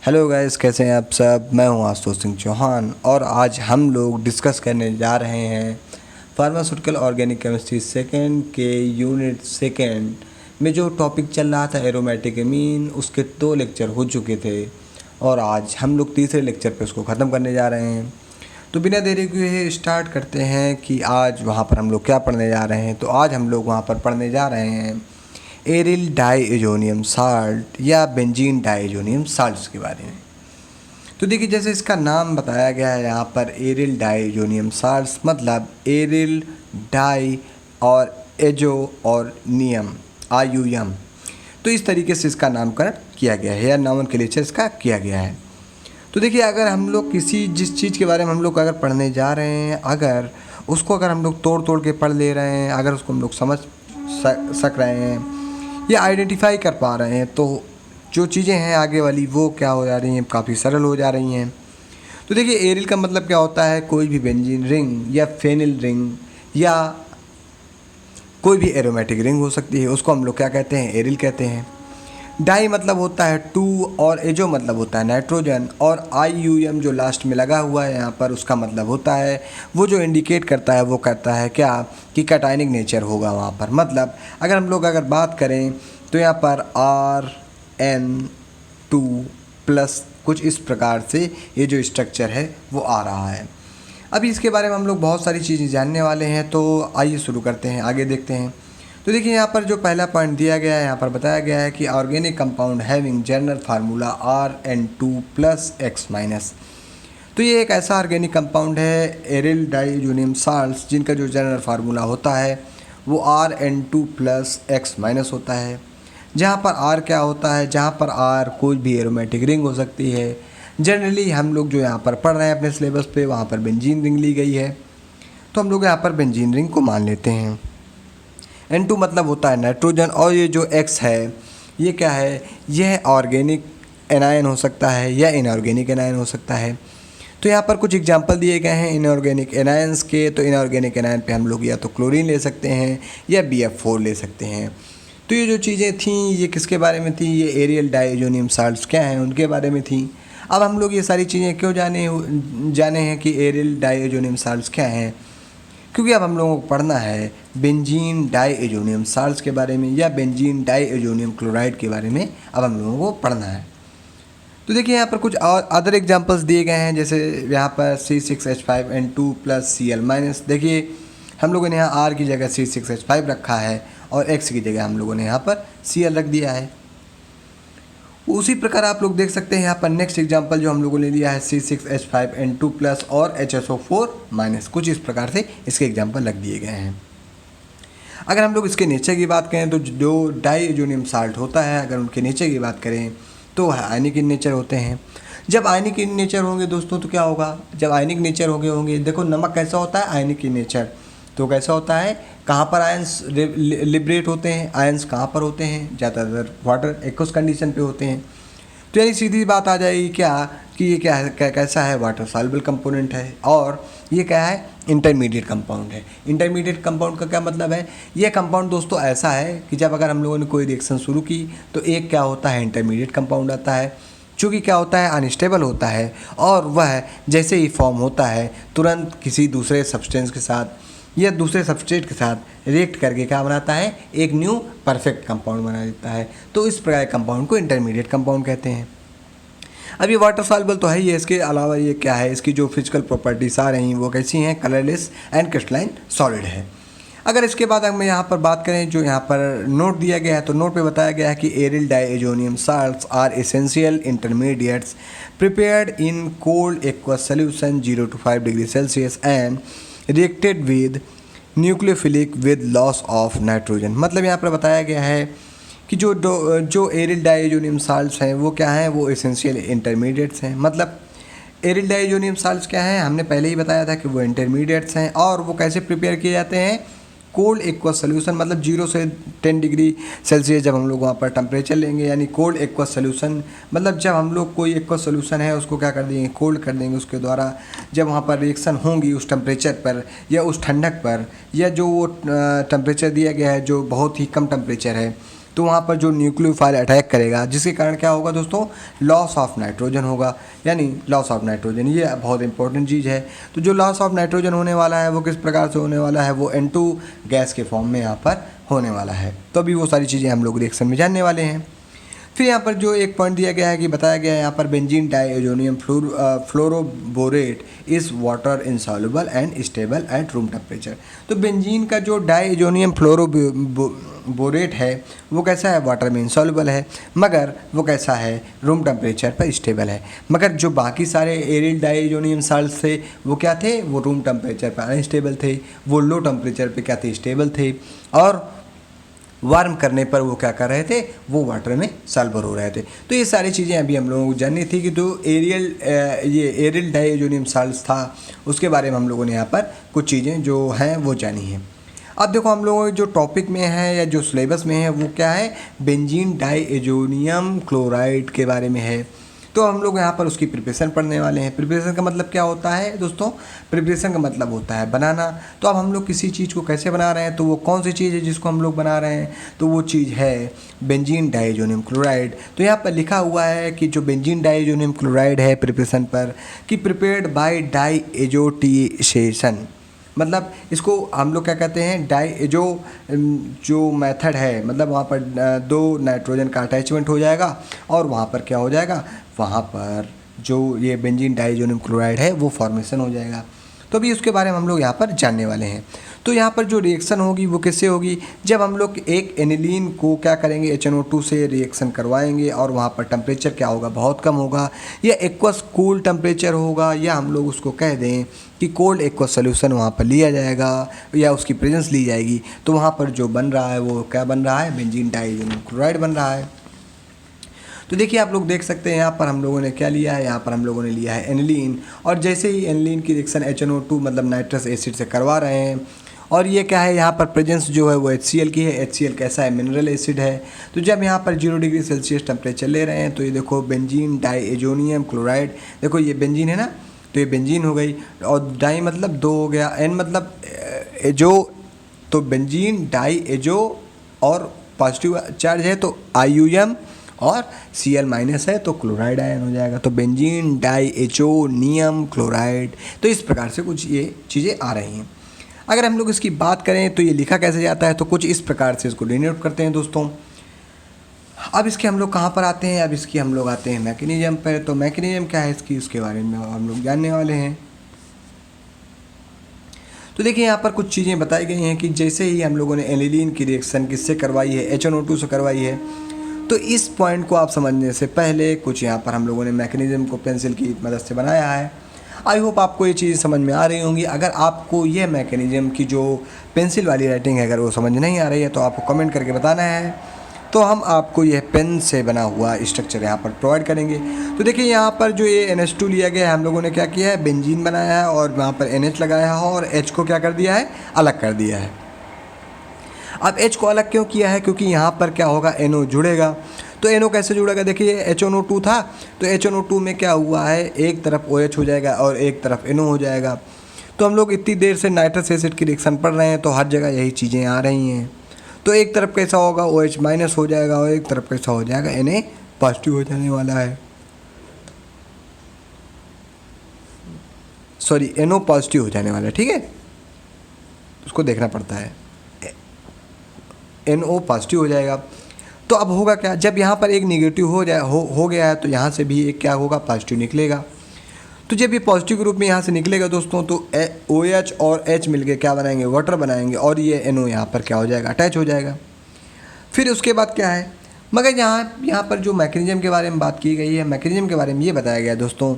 Hello guys, कैसे हैं आप सब। मैं हूं आशुतोष सिंह चौहान और आज हम लोग डिस्कस करने जा रहे हैं फार्मास्यूटिकल ऑर्गेनिक केमिस्ट्री सेकेंड के यूनिट सेकेंड में जो टॉपिक चल रहा था एरोमेटिक एमीन। उसके 2 लेक्चर हो चुके थे और आज हम लोग तीसरे लेक्चर पे उसको ख़त्म करने जा रहे हैं। तो बिना देरी किए स्टार्ट करते हैं कि आज वहाँ पर हम लोग क्या पढ़ने जा रहे हैं। तो आज हम लोग वहाँ पर पढ़ने जा रहे हैं एरिल डाईएजोनियम साल्ट या बेंजीन डाईएजोनियम साल्ट्स के बारे में। तो देखिए, जैसे इसका नाम बताया गया है यहाँ पर एरिल डाईएजोनियम साल्ट्स, मतलब एरिल डाई और एजो और नियम आयुयम। तो इस तरीके से इसका नामकरण किया गया है या नॉमेनक्लेचर इसका किया गया है। तो देखिए, अगर हम लोग जिस चीज़ के बारे में हम लोग अगर पढ़ने जा रहे हैं, अगर उसको हम लोग तोड़ तोड़ के पढ़ ले रहे हैं, अगर उसको हम लोग समझ सक रहे हैं या आइडेंटिफाई कर पा रहे हैं, तो जो चीज़ें हैं आगे वाली वो क्या हो जा रही हैं, काफ़ी सरल हो जा रही हैं। तो देखिए, एरिल का मतलब क्या होता है, कोई भी बेंजीन रिंग या फेनिल रिंग या कोई भी एरोमेटिक रिंग हो सकती है, उसको हम लोग क्या कहते हैं, एरिल कहते हैं। डाई मतलब होता है 2 और एजो मतलब होता है नाइट्रोजन, और आईयूएम जो लास्ट में लगा हुआ है यहाँ पर, उसका मतलब होता है वो जो इंडिकेट करता है वो कहता है क्या कि कैटायनिक नेचर होगा वहाँ पर। मतलब अगर बात करें तो यहाँ पर RN2 प्लस कुछ इस प्रकार से ये जो स्ट्रक्चर है वो आ रहा है। अभी इसके बारे में हम लोग बहुत सारी चीज़ें जानने वाले हैं, तो आइए शुरू करते हैं, आगे देखते हैं। तो देखिए, यहाँ पर जो पहला पॉइंट दिया गया है, यहाँ पर बताया गया है कि organic compound having general formula RN2 plus X minus. तो ये एक ऐसा ऑर्गेनिक कंपाउंड है एरिल डाईएजोनियम साल्ट्स जिनका जो जनरल फार्मूला होता है वो RN2 प्लस X माइनस होता है। जहाँ पर R क्या होता है, जहाँ पर R कोई भी एरोमेटिक रिंग हो सकती है। जनरली हम लोग जो यहाँ पर पढ़ रहे हैं अपने सिलेबस पे, वहाँ पर बेंजीन रिंग ली गई है, तो हम लोग यहाँ पर बेंजीन रिंग को मान लेते हैं। N2 मतलब होता है नाइट्रोजन, और ये जो X है ये क्या है, यह ऑर्गेनिक एनायन हो सकता है या इनऑर्गेनिक एनायन हो सकता है। तो यहाँ पर कुछ एग्जांपल दिए गए हैं इनऑर्गेनिक एनायंस के। तो इनऑर्गेनिक एनायन पे हम लोग या तो क्लोरीन ले सकते हैं या BF4 ले सकते हैं। तो ये जो चीज़ें थीं ये किसके बारे में थी, ये एरियल डाईएजोनियम साल्ट्स क्या हैं उनके बारे में थी। अब हम लोग ये सारी चीज़ें क्यों जाने हैं कि एरियल डाईएजोनियम साल्ट्स क्या हैं, क्योंकि अब हम लोगों को पढ़ना है बेंजीन डाईएजोनियम साल्ट्स के बारे में या बेंजीन डाईएजोनियम क्लोराइड के बारे में अब हम लोगों को पढ़ना है। तो देखिए, यहाँ पर कुछ और अदर एग्जांपल्स दिए गए हैं, जैसे यहाँ पर C6H5N2 प्लस Cl माइनस। देखिए, हम लोगों ने यहाँ R की जगह C6H5 रखा है और X की जगह हम लोगों ने यहाँ पर Cl रख दिया है। उसी प्रकार आप लोग देख सकते हैं यहाँ पर नेक्स्ट एग्जांपल जो हम लोगों ने लिया है C6H5N2 प्लस और HSO4 माइनस। कुछ इस प्रकार से इसके एग्जांपल रख दिए गए हैं। अगर हम लोग इसके नेचर की बात करें तो जो डाईएजोनियम साल्ट होता है, अगर उनके नेचर की बात करें तो आयनिक इन नेचर होते हैं। जब आयनिक इन नेचर होंगे दोस्तों तो क्या होगा, जब आयनिक नेचर होंगे देखो नमक कैसा होता है, आयनिक इन नेचर। तो कैसा होता है, कहाँ पर आयंस लिबरेट होते हैं, आयंस कहाँ पर होते हैं, ज़्यादातर वाटर एक्वस कंडीशन पे होते हैं। तो यही सीधी बात आ जाएगी क्या कि ये क्या है, कैसा है, वाटर सॉल्युबल कंपोनेंट है, और ये क्या है, इंटरमीडिएट कंपाउंड है। इंटरमीडिएट कंपाउंड का क्या मतलब है, ये कंपाउंड दोस्तों ऐसा है कि जब अगर हम लोगों ने कोई रिएक्शन शुरू की तो एक क्या होता है, इंटरमीडिएट कंपाउंड आता है, चूँकि क्या होता है, अनस्टेबल होता है, और वह जैसे ही फॉर्म होता है तुरंत किसी दूसरे सब्सटेंस के साथ या दूसरे सबस्ट्रेट के साथ रिएक्ट करके क्या बनाता है, एक न्यू परफेक्ट कंपाउंड बना देता है। तो इस प्रकार कंपाउंड को इंटरमीडिएट कंपाउंड कहते हैं। अब ये वाटर सॉल्युबल तो है ही है, इसके अलावा ये क्या है, इसकी जो फिजिकल प्रॉपर्टीज आ रही हैं वो कैसी हैं, कलरलेस एंड क्रिस्टलाइन सॉलिड है। अगर इसके बाद हम यहाँ पर बात करें, जो यहाँ पर नोट दिया गया है, तो नोट पे बताया गया है कि aryl diazonium salts are essential intermediates prepared in cold aqueous solution 0 to 5 degree Celsius and reacted with nucleophilic with loss of nitrogen. मतलब यहाँ पर बताया गया है कि जो एरिल डाईएजोनियम साल्ट्स हैं वो क्या हैं, वो एसेंशियल इंटरमीडिएट्स हैं। मतलब एरिल डाईएजोनियम साल्ट्स क्या हैं, हमने पहले ही बताया था कि वो इंटरमीडिएट्स हैं, और वो कैसे प्रिपेयर किए जाते हैं, कोल्ड एक्वस सोल्यूशन, मतलब 0 से 10 डिग्री सेल्सियस जब हम लोग वहाँ पर टेम्परेचर लेंगे, यानी कोल्ड एक्वस सोल्यूशन, मतलब जब हम लोग कोई एक्वस सोल्यूशन है उसको क्या कर देंगे, कोल्ड कर देंगे, उसके द्वारा जब वहाँ पर रिएक्शन होंगी उस टेम्परेचर पर या उस ठंडक पर, या जो वो टेम्परेचर दिया गया है जो बहुत ही कम टेम्परेचर है, तो वहाँ पर जो न्यूक्लियोफाइल अटैक करेगा, जिसके कारण क्या होगा दोस्तों, लॉस ऑफ नाइट्रोजन होगा, यानी लॉस ऑफ नाइट्रोजन, ये बहुत इंपॉर्टेंट चीज़ है। तो जो लॉस ऑफ नाइट्रोजन होने वाला है वो किस प्रकार से होने वाला है, वो N2 गैस के फॉर्म में यहाँ पर होने वाला है। तो अभी वो सारी चीज़ें हम लोग रिएक्शन में जानने वाले हैं। फिर यहाँ पर जो एक पॉइंट दिया गया है कि बताया गया है यहाँ पर benzene diazonium fluoroborate is water insoluble and stable at room temperature. तो बेंजीन का जो डाइएजोनियम फ्लोरोबोरेट है वो कैसा है, वाटर में इनसॉल्युबल है, मगर वो कैसा है, रूम टेम्परेचर पर स्टेबल है। मगर जो बाकी सारे एरिल डाइएजोनियम साल्ट्स थे वो क्या थे, वो रूम टेम्परेचर पर अनस्टेबल थे, वो लो टेम्परेचर पे क्या थे, स्टेबल थे, और वार्म करने पर वो क्या कर रहे थे, वो वाटर में सॉल्वर हो रहे थे। तो ये सारी चीज़ें अभी हम लोगों को जाननी थी कि जो ये एरिल डाइएजोनियम साल्ट्स था उसके बारे में हम लोगों ने यहाँ पर कुछ चीज़ें जो हैं वो जानी हैं। अब देखो हम लोगों के जो टॉपिक में है या जो सिलेबस में है वो क्या है, बेंजीन डाइएजोनियम क्लोराइड के बारे में है। तो हम लोग यहाँ पर उसकी प्रिपरेशन पढ़ने वाले हैं। प्रिपरेशन का मतलब क्या होता है दोस्तों, प्रिपरेशन का मतलब होता है बनाना। तो अब हम लोग किसी चीज़ को कैसे बना रहे हैं, तो वो कौन सी चीज़ है जिसको हम लोग बना रहे हैं, तो वो चीज़ है बेंजीन डाइएजोनियम क्लोराइड। तो यहाँ पर लिखा हुआ है कि जो बेंजीन डाइएजोनियम क्लोराइड है प्रिपरेशन पर, कि प्रिपेयर्ड बाय डाइएजोटिएशन, मतलब इसको हम लोग क्या कहते हैं, जो मेथड है, मतलब वहाँ पर दो नाइट्रोजन का अटैचमेंट हो जाएगा और वहाँ पर क्या हो जाएगा, वहाँ पर जो ये बेंजीन डाइएजोनियम क्लोराइड है वो फॉर्मेशन हो जाएगा। तो अभी उसके बारे में हम लोग यहाँ पर जानने वाले हैं। तो यहाँ पर जो रिएक्शन होगी वो किससे होगी, जब हम लोग एक एनिलीन को क्या करेंगे, HNO2 से रिएक्शन करवाएंगे और वहाँ पर टेम्परेचर क्या होगा, बहुत कम होगा, या एक्वस कूल टेम्परेचर होगा, या हम लोग उसको कह दें कि कोल्ड एक्वस सोल्यूशन वहाँ पर लिया जाएगा या उसकी प्रेजेंस ली जाएगी। तो वहाँ पर जो बन रहा है वो क्या बन रहा है, बेंजीन डाइएजोनियम क्लोराइड बन रहा है। तो देखिए आप लोग देख सकते हैं यहाँ पर हम लोगों ने क्या लिया है, यहाँ पर हम लोगों ने लिया है एनिलीन, और जैसे ही एनिलीन की रिएक्शन HNO2 मतलब नाइट्रस एसिड से करवा रहे हैं, और ये क्या है, यहाँ पर प्रेजेंस जो है वो HCl की है। HCl कैसा है, मिनरल एसिड है। तो जब यहाँ पर 0 डिग्री सेल्सियस टेम्परेचर ले रहे हैं तो ये देखो बेंजीन डाइएजोनियम क्लोराइड, देखो ये बेंजीन है ना, तो ये बेंजीन हो गई, और डाई मतलब 2 हो गया, एन मतलब एजो, तो बेंजीन डाइएजो और पॉजिटिव चार्ज है तो IUM, और Cl माइनस है तो क्लोराइड आयन हो जाएगा, तो बेंजीन डाइएजोनियम क्लोराइड। तो इस प्रकार से कुछ ये चीज़ें आ रही हैं। अगर हम लोग इसकी बात करें तो ये लिखा कैसे जाता है, तो कुछ इस प्रकार से इसको डिनोट करते हैं दोस्तों। अब इसके हम लोग कहाँ पर आते हैं, अब इसकी हम लोग आते हैं मैकेनिज्म पर। तो मैकेनिज्म क्या है इसकी, उसके बारे में हम लोग जानने वाले हैं। तो देखिए यहाँ पर कुछ चीज़ें बताई गई हैं कि जैसे ही हम लोगों ने एनिलीन की रिएक्शन किससे करवाई है, HNO2 से करवाई है। तो इस पॉइंट को आप समझने से पहले कुछ यहाँ पर हम लोगों ने मैकेनिज्म को पेंसिल की मदद से बनाया है। आई होप आपको ये चीज़ समझ में आ रही होंगी। अगर आपको ये मैकेनिज्म की जो पेंसिल वाली राइटिंग है अगर वो समझ नहीं आ रही है तो आपको कमेंट करके बताना है, तो हम आपको यह पेन से बना हुआ स्ट्रक्चर यहाँ पर प्रोवाइड करेंगे। तो देखिए यहाँ पर जो ये NH2 लिया गया है, हम लोगों ने क्या किया है, बेंजीन बनाया है और वहाँ पर NH लगाया है और H को क्या कर दिया है, अलग कर दिया है। अब H को अलग क्यों किया है, क्योंकि यहाँ पर क्या होगा, NO जुड़ेगा। तो NO कैसे जुड़ेगा, देखिए HNO2 था तो HNO2 में क्या हुआ है, एक तरफ OH हो जाएगा और एक तरफ NO हो जाएगा। तो हम लोग इतनी देर से नाइट्रस एसिड की रिएक्शन पढ़ रहे हैं तो हर जगह यही चीज़ें आ रही हैं। तो एक तरफ कैसा होगा, OH माइनस हो जाएगा और एक तरफ कैसा हो जाएगा, Na पॉजिटिव हो जाने वाला है, सॉरी NO पॉजिटिव हो जाने वाला है, ठीक है, उसको देखना पड़ता है, NO पॉजिटिव हो जाएगा। तो अब होगा क्या, जब यहाँ पर एक निगेटिव हो गया है तो यहाँ से भी एक क्या होगा, पॉजिटिव निकलेगा। तो जब ये पॉजिटिव ग्रुप में यहाँ से निकलेगा दोस्तों तो OH और H मिलके क्या बनाएंगे, वाटर बनाएंगे, और ये NO यहाँ पर क्या हो जाएगा, अटैच हो जाएगा। फिर उसके बाद क्या है, मगर यहाँ पर जो मैकेनिज्म के बारे में बात की गई है, मैकेनिज्म के बारे में ये बताया गया दोस्तों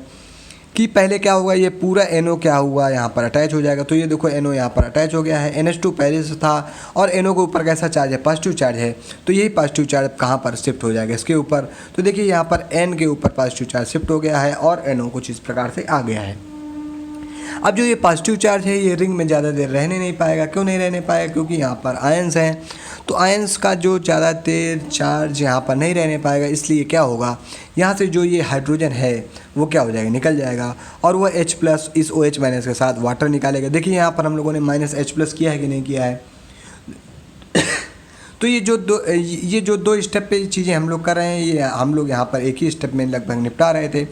कि पहले क्या होगा, ये पूरा NO क्या हुआ, यहाँ पर अटैच हो जाएगा। तो ये देखो NO यहाँ पर अटैच हो गया है, NH2 पहले से था और NO के ऊपर कैसा चार्ज है, पॉजिटिव चार्ज है। तो यही पॉजिटिव चार्ज कहाँ पर शिफ्ट हो जाएगा, इसके ऊपर। तो देखिए यहाँ पर N के ऊपर पॉजिटिव चार्ज शिफ्ट हो गया है और NO कुछ इस प्रकार से आ गया है। अब जो ये पॉजिटिव चार्ज है ये रिंग में ज़्यादा देर रहने नहीं पाएगा। क्यों नहीं रहने पाएगा, क्योंकि यहाँ पर आयंस हैं। तो आयंस का जो ज़्यादा देर चार्ज यहाँ पर नहीं रहने पाएगा, इसलिए क्या होगा, यहाँ से जो ये हाइड्रोजन है वो क्या हो जाएगा, निकल जाएगा, और वह H+ इस OH- के साथ वाटर निकालेगा। देखिए यहाँ पर हम लोगों ने -H+ किया है कि नहीं किया है। तो ये जो दो स्टेप पे चीज़ें हम लोग कर रहे हैं, ये हम लोग यहाँ पर एक ही स्टेप में लगभग निपटा रहे थे।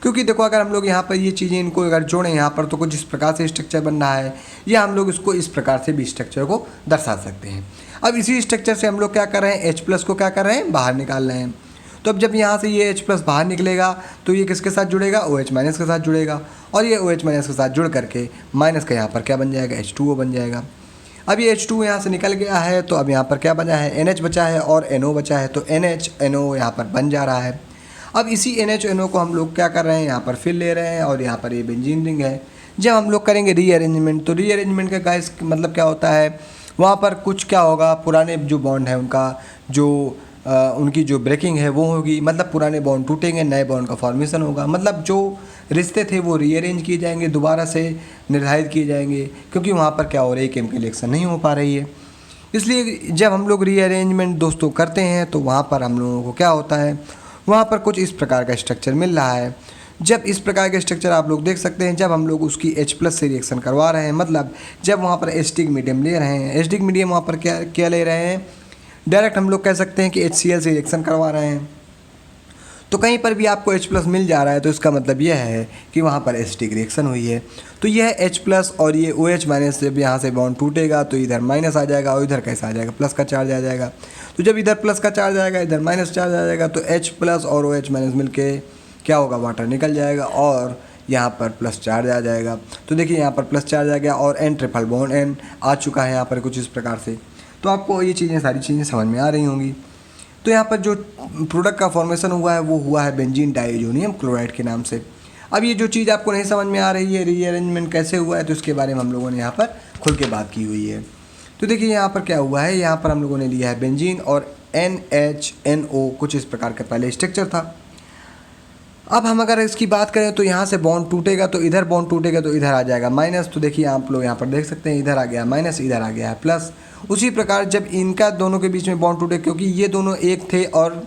क्योंकि देखो अगर हम लोग यहाँ पर ये चीज़ें इनको अगर जोड़ें यहाँ पर तो कुछ इस प्रकार से स्ट्रक्चर बन रहा है, या हम लोग इसको इस प्रकार से भी स्ट्रक्चर को दर्शा सकते हैं। अब इसी स्ट्रक्चर से हम लोग क्या कर रहे हैं, H प्लस को क्या कर रहे हैं, बाहर निकाल रहे हैं। तो अब जब यहाँ से ये H प्लस बाहर निकलेगा तो ये किसके साथ जुड़ेगा, OH माइनस के साथ जुड़ेगा, और ये OH माइनस के साथ जुड़ करके माइनस का यहाँ पर क्या बन जाएगा, H2O बन जाएगा। अब ये H2 यहाँ से निकल गया है तो अब यहाँ पर क्या बचा है, NH बचा है और NO बचा है, तो NH NO यहाँ पर बन जा रहा है। अब इसी NH NO को हम लोग क्या कर रहे हैं, यहाँ पर फिर ले रहे हैं, और यहाँ पर ये बेंजीन रिंग है। जब हम लोग करेंगे रीअरेंजमेंट, तो रीअरेंजमेंट का गाइस मतलब क्या होता है, वहाँ पर कुछ क्या होगा, पुराने जो बॉन्ड है उनका जो उनकी जो ब्रेकिंग है वो होगी, मतलब पुराने बॉन्ड टूटेंगे, नए बॉन्ड का फॉर्मेशन होगा, मतलब जो रिश्ते थे वो रीअरेंज किए जाएंगे, दोबारा से निर्धारित किए जाएंगे, क्योंकि वहाँ पर क्या हो रही है, केमिकल रिएक्शन नहीं हो पा रही है। इसलिए जब हम लोग रीअरेंजमेंट दोस्तों करते हैं तो वहाँ पर हम लोगों को क्या होता है, वहाँ पर कुछ इस प्रकार का स्ट्रक्चर मिल रहा है। जब इस प्रकार के स्ट्रक्चर आप लोग देख सकते हैं, जब हम लोग उसकी H प्लस से रिएक्शन करवा रहे हैं, मतलब जब वहाँ पर एसिडिक मीडियम ले रहे हैं, एसिडिक मीडियम वहाँ पर क्या ले रहे हैं, डायरेक्ट हम लोग कह सकते हैं कि HCl से रिएक्शन करवा रहे हैं। तो कहीं पर भी आपको H प्लस मिल जा रहा है तो इसका मतलब यह है कि वहाँ पर एसिडिक रिएक्शन हुई है। तो यह H प्लस और ये OH माइनस जब यहाँ से बॉन्ड टूटेगा तो इधर माइनस आ जाएगा, और इधर कैसा आ जाएगा, प्लस का चार्ज आ जाएगा। तो जब इधर प्लस का चार्ज आएगा, इधर माइनस चार्ज आ जाएगा, तो H प्लस और OH माइनस मिलके क्या होगा, वाटर निकल जाएगा, और यहाँ पर प्लस चार्ज आ जाएगा। तो देखिए यहाँ पर प्लस चार्ज आ गया, और N ट्रिपल बॉन्ड N आ चुका है यहाँ पर कुछ इस प्रकार से। तो आपको ये चीज़ें सारी चीज़ें समझ में आ रही होंगी। तो यहाँ पर जो प्रोडक्ट का फॉर्मेशन हुआ है वो हुआ है बेंजीन डाइएजोनियम क्लोराइड के नाम से। अब ये जो चीज़ आपको नहीं समझ में आ रही है रीअरेंजमेंट कैसे हुआ है, तो इसके बारे में हम लोगों ने यहाँ पर खुल के बात की हुई है। तो देखिए यहाँ पर क्या हुआ है, यहाँ पर हम लोगों ने लिया है बेंजीन और NHNO, कुछ इस प्रकार का पहले स्ट्रक्चर था। अब हम अगर इसकी बात करें तो यहाँ से बॉन्ड टूटेगा तो इधर बॉन्ड टूटेगा तो इधर आ जाएगा माइनस। तो देखिए आप लोग यहाँ पर देख सकते हैं, इधर आ गया माइनस, इधर आ गया है प्लस। उसी प्रकार जब इनका दोनों के बीच में बॉन्ड टूटे, क्योंकि ये दोनों एक थे और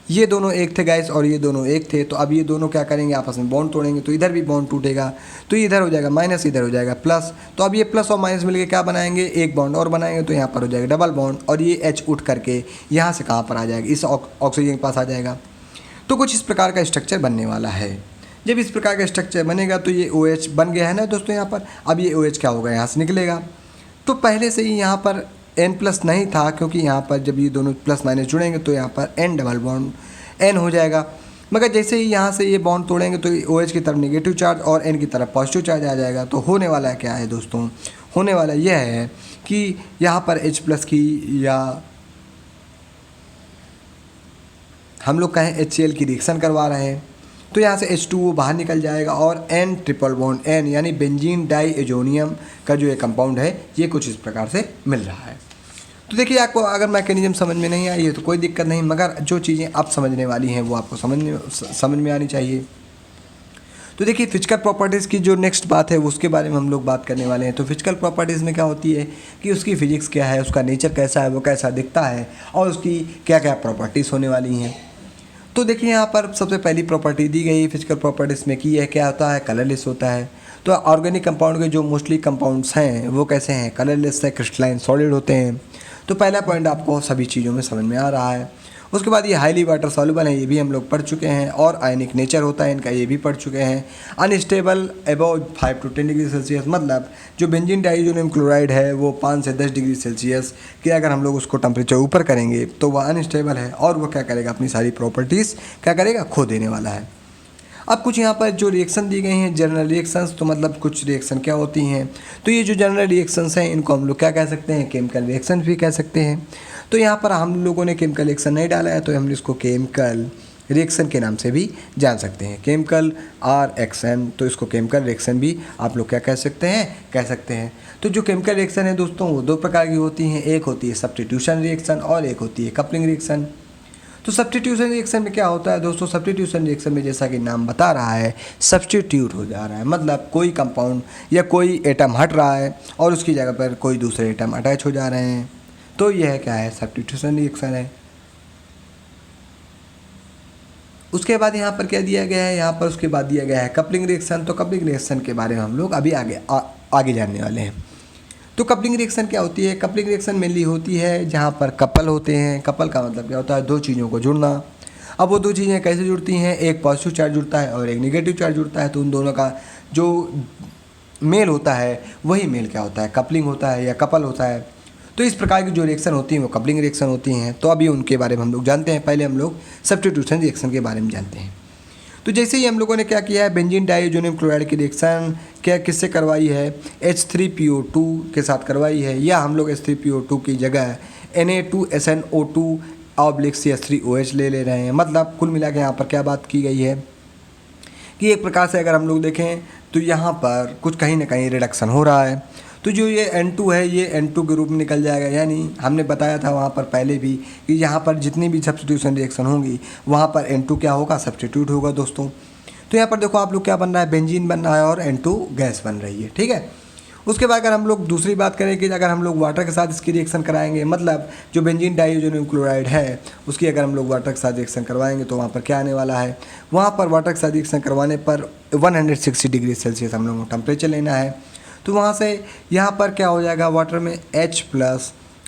ये दोनों एक थे गाइस, और ये दोनों एक थे, तो अब ये दोनों क्या करेंगे, आपस में बॉन्ड तोड़ेंगे, तो इधर भी बॉन्ड टूटेगा, तो इधर हो जाएगा माइनस, इधर हो जाएगा प्लस। तो अब ये प्लस और माइनस मिलके क्या बनाएंगे, एक बॉन्ड और बनाएंगे, तो यहाँ पर हो जाएगा डबल बॉन्ड, और ये H उठ करके यहाँ से कहाँ पर आ जाएगा, इस ऑक्सीजन के पास आ जाएगा। तो कुछ इस प्रकार का स्ट्रक्चर बनने वाला है। जब इस प्रकार का स्ट्रक्चर बनेगा तो ये OH बन गया है ना दोस्तों यहाँ पर। अब ये OH क्या होगा, यहाँ से निकलेगा। तो पहले से ही यहाँ पर N प्लस नहीं था, क्योंकि यहाँ पर जब ये दोनों प्लस माइनस जुड़ेंगे तो यहाँ पर N डबल बॉन्ड N हो जाएगा। मगर जैसे ही यहाँ से ये बॉन्ड तोड़ेंगे तो OH की तरफ नेगेटिव चार्ज और N की तरफ पॉजिटिव चार्ज आ जाएगा। तो होने वाला क्या है दोस्तों, होने वाला यह है कि यहाँ पर H प्लस की, या हम लोग कहें HCl की रिएक्शन करवा रहे हैं, तो यहाँ से H2O बाहर निकल जाएगा, और N ट्रिपल बॉन्ड N यानी बेंजीन डाइएजोनियम का जो ये कंपाउंड है ये कुछ इस प्रकार से मिल रहा है। तो देखिए आपको अगर मैकेनिज्म समझ में नहीं आई है तो कोई दिक्कत नहीं, मगर जो चीज़ें आप समझने वाली हैं वो आपको समझ में आनी चाहिए। तो देखिए फिजिकल प्रॉपर्टीज़ की जो नेक्स्ट बात है उसके बारे में हम लोग बात करने वाले हैं। तो फिजिकल प्रॉपर्टीज़ में क्या होती है कि उसकी फिजिक्स क्या है, उसका नेचर कैसा है, वो कैसा दिखता है, और उसकी क्या क्या प्रॉपर्टीज़ होने वाली हैं। तो देखिए यहाँ पर सबसे पहली प्रॉपर्टी दी गई फिजिकल प्रॉपर्टीज़ में की है, क्या होता है, कलरलेस होता है। तो ऑर्गेनिक कंपाउंड के जो मोस्टली कंपाउंड्स हैं वो कैसे हैं, कलरलेस है, क्रिस्टलाइन सॉलिड होते हैं। तो पहला पॉइंट आपको सभी चीज़ों में समझ में आ रहा है। उसके बाद ये हाईली वाटर सॉल्युबल है, ये भी हम लोग पढ़ चुके हैं, और आयनिक नेचर होता है इनका, ये भी पढ़ चुके हैं। Unstable above 5 to 10 degree Celsius, मतलब जो बेंजीन डाइएजोनियम क्लोराइड है वो 5 से 10 डिग्री सेल्सियस के अगर हम लोग उसको टेम्परेचर ऊपर करेंगे तो वह अनस्टेबल है, और वो क्या करेगा, अपनी सारी प्रॉपर्टीज़ क्या करेगा, खो देने वाला है। अब कुछ यहाँ पर जो रिएक्शन दी गई हैं जनरल रिएक्शंस, तो मतलब कुछ रिएक्शन क्या होती हैं, तो ये जो जनरल रिएक्शंस हैं इनको हम लोग क्या कह सकते हैं, केमिकल रिएक्शन भी कह सकते हैं। तो यहाँ पर हम लोगों ने केमिकल रिएक्शन नहीं डाला है, तो हम इसको केमिकल रिएक्शन के नाम से भी जान सकते हैं, केमिकल रिएक्शन। तो इसको केमिकल रिएक्शन भी आप लोग क्या कह सकते हैं। तो जो केमिकल रिएक्शन है दोस्तों वो दो प्रकार की होती हैं, एक होती है सब्स्टिट्यूशन रिएक्शन और एक होती है कपलिंग रिएक्शन। तो सब्स्टिट्यूशन रिएक्शन में क्या होता है दोस्तों, सब्स्टिट्यूशन रिएक्शन में जैसा कि नाम बता रहा है सब्स्टिट्यूट हो जा रहा है, मतलब कोई कंपाउंड या कोई एटम हट रहा है और उसकी जगह पर कोई दूसरे एटम अटैच हो जा रहे हैं, तो यह क्या है, सब्स्टिट्यूशन रिएक्शन है। उसके बाद यहाँ पर क्या दिया गया है, यहाँ पर उसके बाद दिया गया है कपलिंग रिएक्शन। तो कपलिंग रिएक्शन के बारे में हम लोग अभी आगे जानने वाले हैं। तो कपलिंग रिएक्शन क्या होती है? कपलिंग रिएक्शन मेनली होती है जहाँ पर कपल होते हैं। कपल का मतलब क्या होता है? दो चीज़ों को जुड़ना। अब वो दो चीज़ें कैसे जुड़ती हैं? एक पॉजिटिव चार्ज जुड़ता है और एक नेगेटिव चार्ज जुड़ता है, तो उन दोनों का जो मेल होता है वही मेल क्या होता है? कपलिंग होता है या कपल होता है। तो इस प्रकार की जो रिएक्शन होती हैं वो कपलिंग रिएक्शन होती हैं। तो अभी उनके बारे में हम लोग जानते हैं। पहले हम लोग सब्स्टिट्यूशन रिएक्शन के बारे में जानते हैं। तो जैसे ही हम लोगों ने क्या किया है, बेंजीन डाइज़ोनियम क्लोराइड की रिएक्शन क्या किससे करवाई है? H3PO2 के साथ करवाई है, या हम लोग H3PO2 की जगह Na2SNO2/CH3OH ले रहे हैं। मतलब कुल मिला के यहाँ पर क्या बात की गई है कि एक प्रकार से अगर हम लोग देखें तो यहाँ पर कुछ कहीं ना कहीं रिडक्शन हो रहा है। तो जो ये N2 है ये N2 के रूप में निकल जाएगा, यानी हमने बताया था वहाँ पर पहले भी कि यहाँ पर जितनी भी सब्स्टिट्यूशन रिएक्शन होंगी वहाँ पर N2 क्या होगा? सब्स्टिट्यूट होगा दोस्तों। तो यहाँ पर देखो आप लोग क्या बन रहा है? बेंजीन बन रहा है और N2 गैस बन रही है, ठीक है। उसके बाद अगर हम लोग दूसरी बात करें कि अगर हम लोग वाटर के साथ इसकी रिएक्शन कराएंगे, मतलब जो बेंजीन डाइज़ोनियम क्लोराइड है उसकी अगर हम लोग वाटर के साथ रिएक्शन करवाएंगे तो वहाँ पर क्या आने वाला है? वहाँ पर वाटर के साथ रिएक्शन करवाने पर 160 डिग्री सेल्सियस हम लोग को टेम्परेचर लेना है। तो वहाँ से यहाँ पर क्या हो जाएगा? वाटर में H+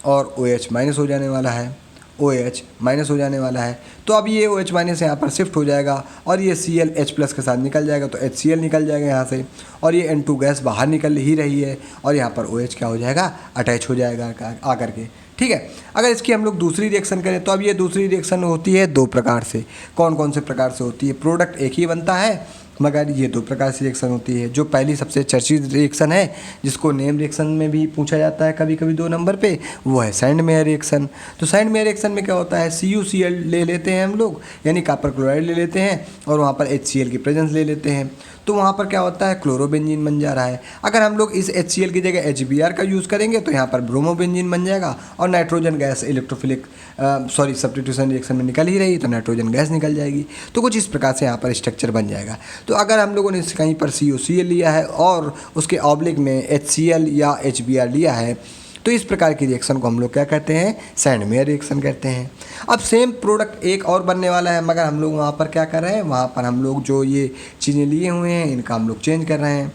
और OH- हो जाने वाला है, OH- हो जाने वाला है। तो अब ये OH- यहाँ पर शिफ्ट हो जाएगा और ये Cl H+ के साथ निकल जाएगा, तो HCl निकल जाएगा यहाँ से, और ये N2 गैस बाहर निकल ही रही है और यहाँ पर OH क्या हो जाएगा? अटैच हो जाएगा आकर के, ठीक है। अगर इसकी हम लोग दूसरी रिएक्शन करें तो अब ये दूसरी रिएक्शन होती है दो प्रकार से। कौन कौन से प्रकार से होती है? प्रोडक्ट एक ही बनता है मगर ये दो प्रकार से रिएक्शन होती है। जो पहली सबसे चर्चित रिएक्शन है जिसको नेम रिएक्शन में भी पूछा जाता है कभी कभी 2 नंबर पे, वो है सैंड मेयर रिएक्शन। तो सैंड मेयर रिएक्शन में क्या होता है? CuCl ले लेते हैं हम लोग, यानी कॉपर क्लोराइड ले लेते हैं और वहाँ पर HCl की प्रेजेंस ले लेते हैं। तो वहाँ पर क्या होता है? क्लोरोबेंजीन बन जा रहा है। अगर हम लोग इस HCl की जगह HBr का यूज़ करेंगे तो यहाँ पर ब्रोमोबेंजीन बन जाएगा और nitrogen gas electrophilic substitution reaction में निकल ही रही है तो नाइट्रोजन गैस निकल जाएगी। तो कुछ इस प्रकार से यहाँ पर स्ट्रक्चर बन जाएगा। तो अगर हम लोगों ने कहीं पर CuCl लिया है और उसके ऑब्लिक में HCl या HBr लिया है तो इस प्रकार की रिएक्शन को हम लोग क्या कहते हैं? सैंड मेयर रिएक्शन कहते हैं। अब सेम प्रोडक्ट एक और बनने वाला है मगर हम लोग वहाँ पर क्या कर रहे हैं? वहाँ पर हम लोग जो ये चीज़ें लिए हुए हैं इनका हम लोग चेंज कर रहे हैं।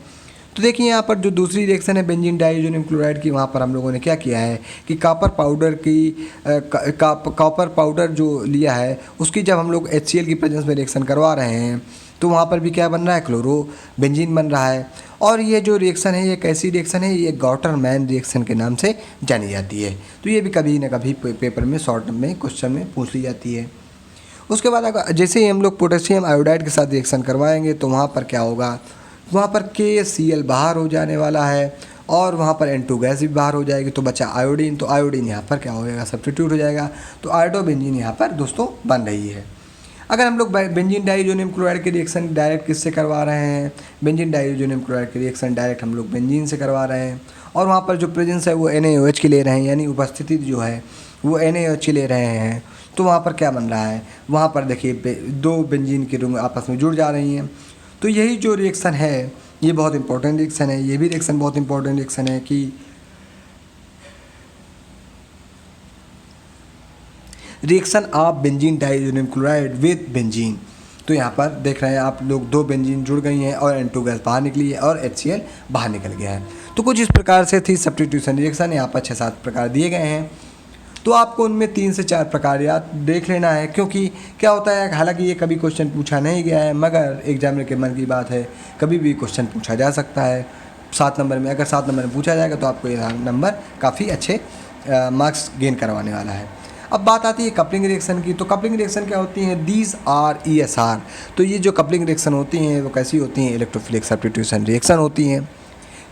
तो देखिए यहाँ पर जो दूसरी रिएक्शन है बेंजीन डाइज़ोनियम क्लोराइड की, वहाँ पर हम लोगों ने क्या किया है कि कॉपर पाउडर जो लिया है उसकी जब हम लोग HCl की प्रेजेंस में रिएक्शन करवा रहे हैं तो वहाँ पर भी क्या बन रहा है? क्लोरोबेंजीन बन रहा है। और ये जो रिएक्शन है ये कैसी रिएक्शन है? ये गॉटरमैन रिएक्शन के नाम से जानी जाती है। तो ये भी कभी ना कभी पेपर में शॉर्ट में क्वेश्चन में पूछ ली जाती है। उसके बाद अगर जैसे ही हम लोग पोटेशियम आयोडाइड के साथ रिएक्शन करवाएंगे तो वहाँ पर क्या होगा? वहाँ पर KCl बाहर हो जाने वाला है और वहाँ पर N2 गैस भी बाहर हो जाएगी, तो बचा आयोडीन। तो आयोडीन यहाँ पर क्या हो जाएगा? सब्स्टिट्यूट हो जाएगा। तो आयोडोबेंजीन यहाँ पर दोस्तों बन रही है। अगर हम लोग बेंजीन डाइज़ोनियम क्लोराइड की रिएक्शन डायरेक्ट किससे करवा रहे हैं? बेंजीन डाइज़ोनियम क्लोराइड की रिएक्शन डायरेक्ट हम लोग बेंजीन से करवा रहे हैं और वहाँ पर जो प्रेजेंस है वो NaOH की ले रहे हैं, यानी उपस्थिति जो है वो NaOH की ले रहे हैं। तो वहाँ पर क्या बन रहा है? वहाँ पर देखिए दो बेंजीन के रिंग आपस में जुड़ जा रही हैं। तो यही जो रिएक्शन है ये बहुत इंपॉर्टेंट रिएक्शन है। ये भी रिएक्शन बहुत इंपॉर्टेंट रिएक्शन है कि reaction of benzene diazonium chloride with benzene. तो यहाँ पर देख रहे हैं आप लोग दो बेंजीन जुड़ गई हैं और N2 गैस बाहर निकली है और HCl बाहर निकल गया है। तो कुछ इस प्रकार से थी सब्स्टिट्यूशन रिएक्शन। यहाँ पर 6-7 प्रकार दिए गए हैं, तो आपको उनमें 3 से 4 प्रकार याद देख लेना है, क्योंकि क्या होता है हालांकि ये कभी क्वेश्चन पूछा नहीं गया है मगर एग्जामिनर के मन की बात है, कभी भी क्वेश्चन पूछा जा सकता है 7 नंबर में। अगर 7 नंबर में पूछा जाएगा तो आपको ये नंबर काफ़ी अच्छे मार्क्स गेन करवाने वाला है। अब बात आती है कपलिंग रिएक्शन की। तो कपलिंग रिएक्शन क्या होती हैं? These are ESR। तो ये जो कपलिंग रिएक्शन होती हैं वो कैसी होती हैं? इलेक्ट्रोफिलिक सब्स्टिट्यूशन रिएक्शन होती हैं।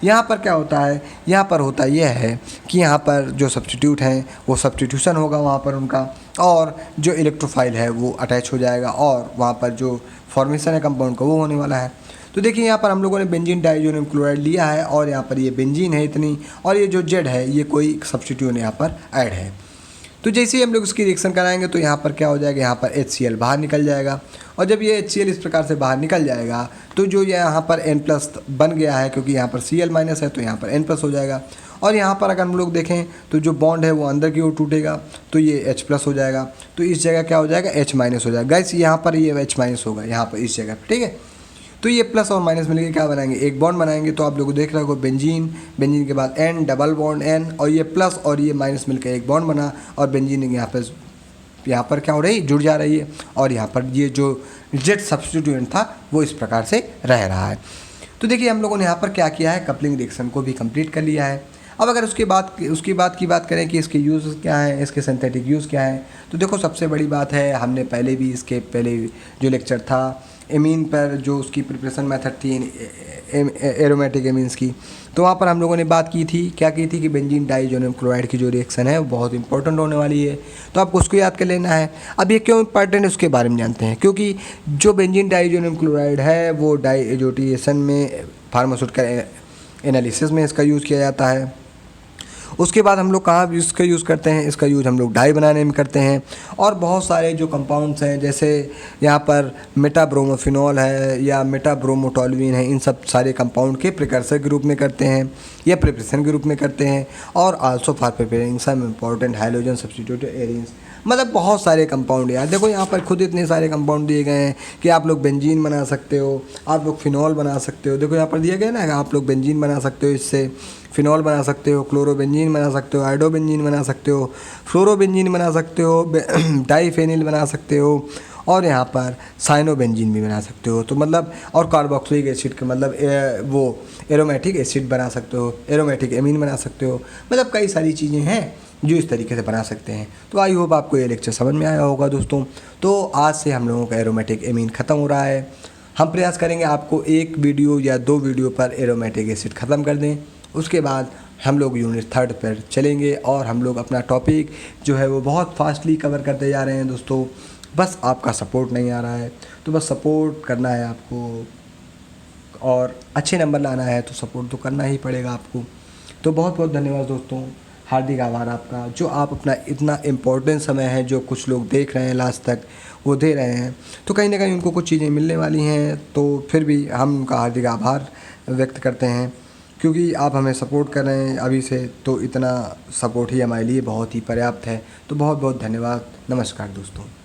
यहाँ पर क्या होता है? यहाँ पर होता यह है कि यहाँ पर जो सब्स्टिट्यूट हैं वो सब्स्टिट्यूशन होगा वहाँ पर उनका, और जो इलेक्ट्रोफाइल है वो अटैच हो जाएगा और वहाँ पर जो फॉर्मेशन है कंपाउंड का वो होने वाला है। तो देखिए यहाँ पर हम लोगों ने बेंजीन डाइज़ोनियम क्लोराइड लिया है और यहाँ पर ये बेंजीन है इतनी, और ये जो Z है ये कोई सब्स्टिट्यूट यहाँ पर ऐड है। तो जैसे ही हम लोग उसकी रिएक्शन कराएंगे तो यहाँ पर क्या हो जाएगा? यहाँ पर HCl बाहर निकल जाएगा, और जब ये HCl इस प्रकार से बाहर निकल जाएगा तो जो यहाँ पर N+ बन गया है, क्योंकि यहाँ पर Cl- है तो यहाँ पर N+ हो जाएगा। और यहाँ पर अगर हम लोग देखें तो जो बॉन्ड है वो अंदर की ओर टूटेगा तो ये H+ हो जाएगा। तो इस जगह क्या हो जाएगा? H- हो जाएगा। गैस यहाँ पर ये H- होगा यहाँ पर इस जगह पर, ठीक है। तो ये प्लस और माइनस मिलकर क्या बनाएंगे, एक बॉन्ड बनाएंगे। तो आप लोग देख रहे हो बेंजीन, बेंजीन के बाद N, डबल बॉन्ड N, और ये प्लस और ये माइनस मिलकर एक बॉन्ड बना, और बेंजीन यहाँ पर क्या हो रही है, जुड़ जा रही है, और यहाँ पर ये जो जेड सब्स्टिट्यूएंट था वो इस प्रकार से रह रहा है। तो देखिए हम लोगों ने यहाँ पर क्या किया है, कपलिंग रिएक्शन को भी कंप्लीट कर लिया है। अब अगर उसके बाद की बात करें कि इसके यूज़ क्या है, इसके सिंथेटिक यूज़ क्या है, तो देखो सबसे बड़ी बात है, हमने पहले भी इसके पहले जो लेक्चर था एमीन पर, जो उसकी प्रिपरेशन मेथड थी एरोमेटिक एमीन्स की, तो वहाँ पर हम लोगों ने बात की थी, क्या की थी कि बेंजीन डाइजोनियम क्लोराइड की जो रिएक्शन है वो बहुत इंपॉर्टेंट होने वाली है, तो आपको उसको याद कर लेना है। अब ये क्यों इंपॉर्टेंट है उसके बारे में जानते हैं, क्योंकि जो बेंजीन डाइजोनियम क्लोराइड है वो डाइजोटिएशन में, फार्मास्यूटिकल एनालिसिस में इसका यूज़ किया जाता है। उसके बाद हम लोग कहाँ इसका यूज़ करते हैं, इसका यूज़ हम लोग डाई बनाने में करते हैं, और बहुत सारे जो कंपाउंड्स हैं जैसे यहाँ पर मेटाब्रोमोफिनॉल है या मेटाब्रोमोटोल्यूइन है, इन सब सारे कंपाउंड के प्रिकर्सर के रूप में करते हैं या प्रिपरेशन के रूप में करते हैं, और also for preparing some important hydrogen substitute arenes. मतलब बहुत सारे कंपाउंड यार, देखो यहाँ पर खुद इतने सारे कंपाउंड दिए गए हैं कि आप लोग बेंजीन बना सकते हो, आप लोग फिनॉल बना सकते हो। देखो यहाँ पर दिया गया ना, आप लोग बेंजीन बना सकते हो, इससे फिनॉल बना सकते हो, क्लोरोबेंजीन बना सकते हो, आयोडोबेंजीन बना सकते हो, फ्लोरोबेंजीन बना सकते हो, डाईफेनिल बना सकते हो, और यहाँ पर साइनोबेंजीन भी बना सकते हो। तो मतलब और कार्बोक्सिलिक एसिड के मतलब वो एरोमेटिक एसिड बना सकते हो, एरोमेटिक एमीन बना सकते हो, मतलब कई सारी चीज़ें हैं जो इस तरीके से बना सकते हैं। तो आई होप आपको ये लेक्चर समझ में आया होगा दोस्तों। तो आज से हम लोगों का एरोमेटिक एमीन ख़त्म हो रहा है। हम प्रयास करेंगे आपको एक वीडियो या 2 वीडियो पर एरोमेटिक एसिड ख़त्म कर दें। उसके बाद हम लोग यूनिट 3 पर चलेंगे और हम लोग अपना टॉपिक जो है वो बहुत फास्टली कवर करते जा रहे हैं दोस्तों। बस आपका सपोर्ट नहीं आ रहा है, तो बस सपोर्ट करना है आपको, और अच्छे नंबर लाना है तो सपोर्ट तो करना ही पड़ेगा आपको। तो बहुत बहुत धन्यवाद दोस्तों, हार्दिक आभार आपका, जो आप अपना इतना इम्पोर्टेंट समय है जो कुछ लोग देख रहे हैं लास्ट तक वो दे रहे हैं, तो कहीं ना कहीं उनको कुछ चीज़ें मिलने वाली हैं। तो फिर भी हम उनका हार्दिक आभार व्यक्त करते हैं, क्योंकि आप हमें सपोर्ट कर रहे हैं अभी से, तो इतना सपोर्ट ही हमारे लिए बहुत ही पर्याप्त है। तो बहुत बहुत धन्यवाद। नमस्कार दोस्तों।